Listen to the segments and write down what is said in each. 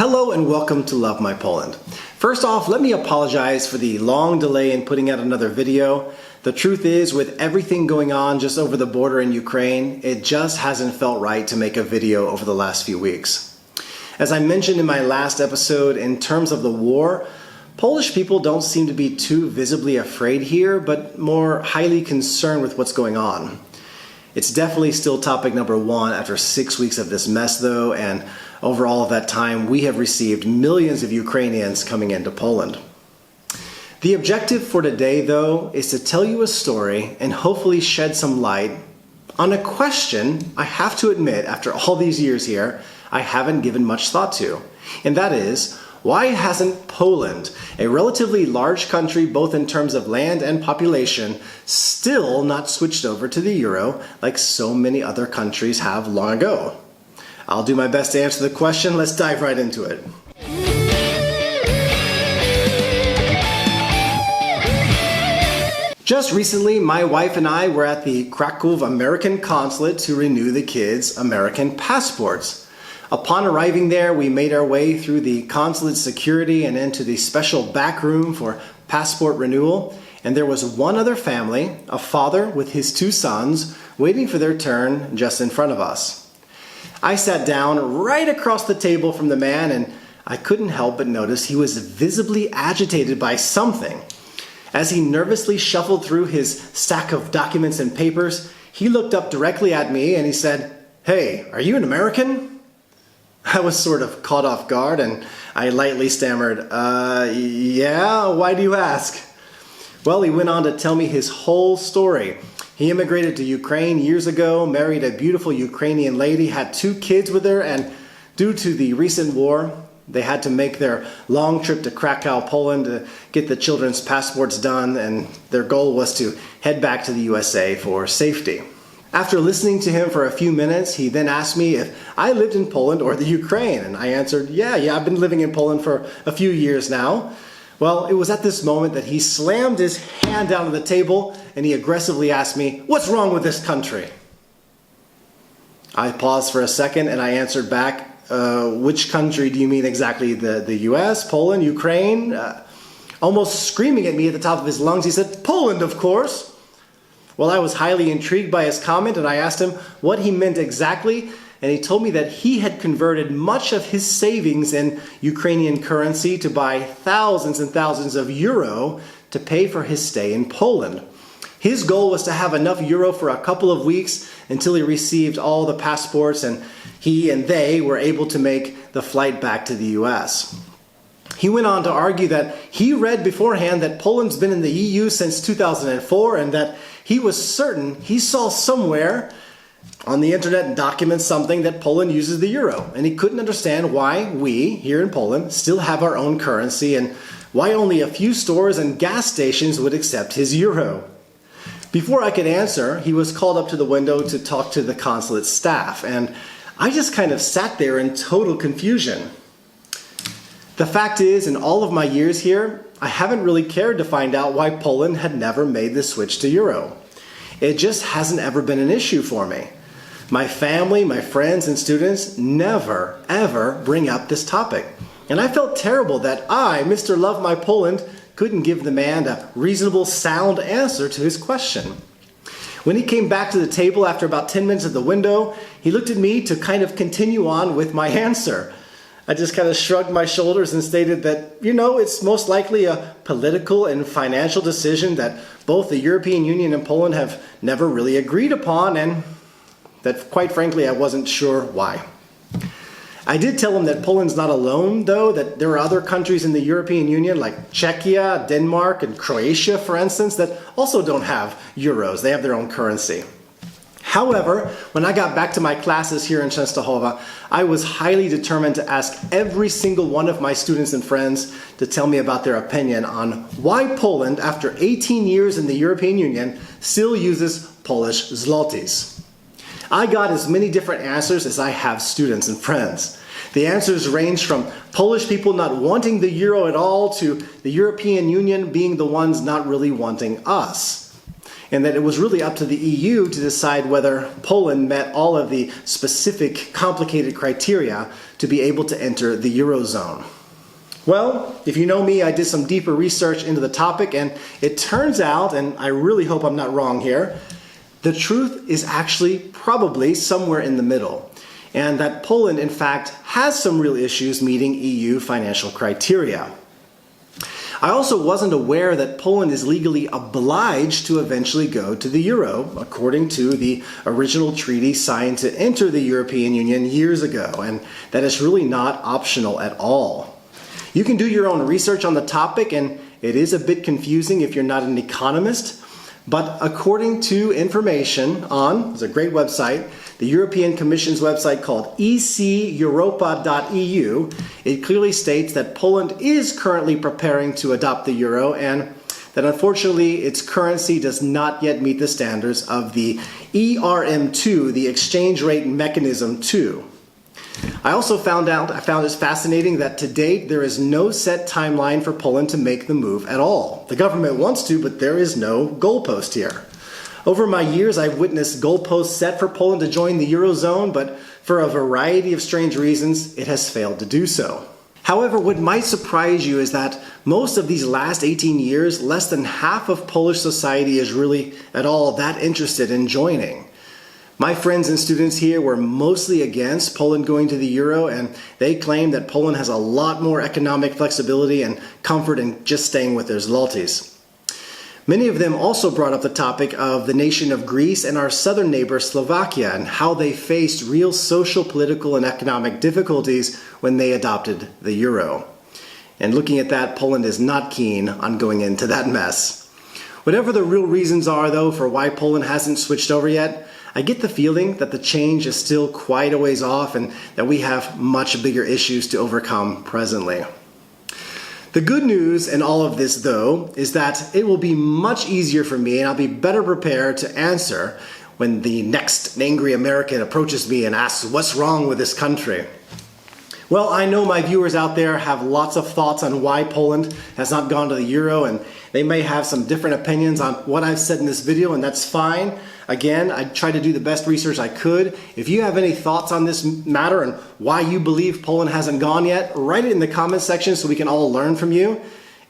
Hello and welcome to Love My Poland. First off, let me apologize for the long delay in putting out another video. The truth is, with everything going on just over the border in Ukraine, it just hasn't felt right to make a video over the last few weeks. As I mentioned in my last episode, in terms of the war, Polish people don't seem to be too visibly afraid here, but more highly concerned with what's going on. It's definitely still topic number one after 6 weeks of this mess though, and over all of that time, we have received millions of Ukrainians coming into Poland. The objective for today, though, is to tell you a story and hopefully shed some light on a question I have to admit, after all these years here, I haven't given much thought to. And that is, why hasn't Poland, a relatively large country both in terms of land and population, still not switched over to the euro like so many other countries have long ago? I'll do my best to answer the question. Let's dive right into it. Just recently, my wife and I were at the Kraków American consulate to renew the kids' American passports. Upon arriving there, we made our way through the consulate security and into the special back room for passport renewal. And there was one other family, a father with his two sons, waiting for their turn just in front of us. I sat down right across the table from the man, and I couldn't help but notice he was visibly agitated by something. As he nervously shuffled through his stack of documents and papers, he looked up directly at me and he said, "Hey, are you an American?" I was sort of caught off guard and I lightly stammered, yeah, why do you ask?" Well, he went on to tell me his whole story. He immigrated to Ukraine years ago, married a beautiful Ukrainian lady, had 2 kids with her, and due to the recent war, they had to make their long trip to Krakow, Poland to get the children's passports done, and their goal was to head back to the USA for safety. After listening to him for a few minutes, he then asked me if I lived in Poland or the Ukraine, and I answered, yeah, I've been living in Poland for a few years now. Well, it was at this moment that he slammed his hand down on the table and he aggressively asked me, "What's wrong with this country?" I paused for a second and I answered back, "Which country do you mean exactly? The US, Poland, Ukraine?" Almost screaming at me at the top of his lungs, he said, "Poland, of course." Well, I was highly intrigued by his comment and I asked him what he meant exactly. And he told me that he had converted much of his savings in Ukrainian currency to buy thousands and thousands of euro to pay for his stay in Poland. His goal was to have enough euro for a couple of weeks until he received all the passports and he and they were able to make the flight back to the US. He went on to argue that he read beforehand that Poland's been in the EU since 2004 and that he was certain he saw somewhere on the internet documents something that Poland uses the euro, and he couldn't understand why we, here in Poland, still have our own currency and why only a few stores and gas stations would accept his euro. Before I could answer, he was called up to the window to talk to the consulate staff, and I just kind of sat there in total confusion. The fact is, in all of my years here, I haven't really cared to find out why Poland had never made the switch to euro. It just hasn't ever been an issue for me. My family, my friends, and students never, ever bring up this topic. And I felt terrible that I, Mr. Love My Poland, couldn't give the man a reasonable, sound answer to his question. When he came back to the table after about 10 minutes at the window, he looked at me to kind of continue on with my answer. I just kind of shrugged my shoulders and stated that, it's most likely a political and financial decision that both the European Union and Poland have never really agreed upon, and that, quite frankly, I wasn't sure why. I did tell him that Poland's not alone, though, that there are other countries in the European Union, like Czechia, Denmark, and Croatia, for instance, that also don't have euros. They have their own currency. However, when I got back to my classes here in Częstochowa, I was highly determined to ask every single one of my students and friends to tell me about their opinion on why Poland, after 18 years in the European Union, still uses Polish zlotys. I got as many different answers as I have students and friends. The answers range from Polish people not wanting the euro at all to the European Union being the ones not really wanting us. and that it was really up to the EU to decide whether Poland met all of the specific, complicated criteria to be able to enter the Eurozone. Well, if you know me, I did some deeper research into the topic, and it turns out, and I really hope I'm not wrong here, the truth is actually probably somewhere in the middle, and that Poland, in fact, has some real issues meeting EU financial criteria. I also wasn't aware that Poland is legally obliged to eventually go to the euro, according to the original treaty signed to enter the European Union years ago, and that is really not optional at all. You can do your own research on the topic, and it is a bit confusing if you're not an economist, but according to information on, it's a great website, the European Commission's website called eceuropa.eu, it clearly states that Poland is currently preparing to adopt the euro, and that unfortunately its currency does not yet meet the standards of the ERM2, the exchange rate mechanism 2. I also found it fascinating that to date there is no set timeline for Poland to make the move at all. The government wants to, but there is no goalpost here. Over my years, I've witnessed goalposts set for Poland to join the Eurozone, but for a variety of strange reasons, it has failed to do so. However, what might surprise you is that most of these last 18 years, less than half of Polish society is really at all that interested in joining. My friends and students here were mostly against Poland going to the euro, and they claim that Poland has a lot more economic flexibility and comfort in just staying with their zlotys. Many of them also brought up the topic of the nation of Greece and our southern neighbor Slovakia and how they faced real social, political, and economic difficulties when they adopted the euro. And looking at that, Poland is not keen on going into that mess. Whatever the real reasons are, though, for why Poland hasn't switched over yet, I get the feeling that the change is still quite a ways off and that we have much bigger issues to overcome presently. The good news in all of this, though, is that it will be much easier for me and I'll be better prepared to answer when the next angry American approaches me and asks, "What's wrong with this country?" Well, I know my viewers out there have lots of thoughts on why Poland has not gone to the euro, and they may have some different opinions on what I've said in this video, and that's fine. Again, I tried to do the best research I could. If you have any thoughts on this matter and why you believe Poland hasn't gone yet, write it in the comments section so we can all learn from you.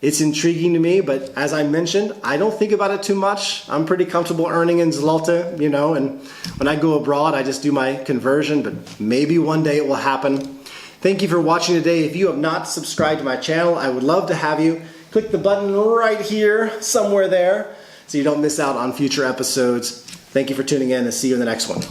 It's intriguing to me, but as I mentioned, I don't think about it too much. I'm pretty comfortable earning in zloty, and when I go abroad, I just do my conversion, but maybe one day it will happen. Thank you for watching today. If you have not subscribed to my channel, I would love to have you. Click the button right here, somewhere there, so you don't miss out on future episodes. Thank you for tuning in, and see you in the next one.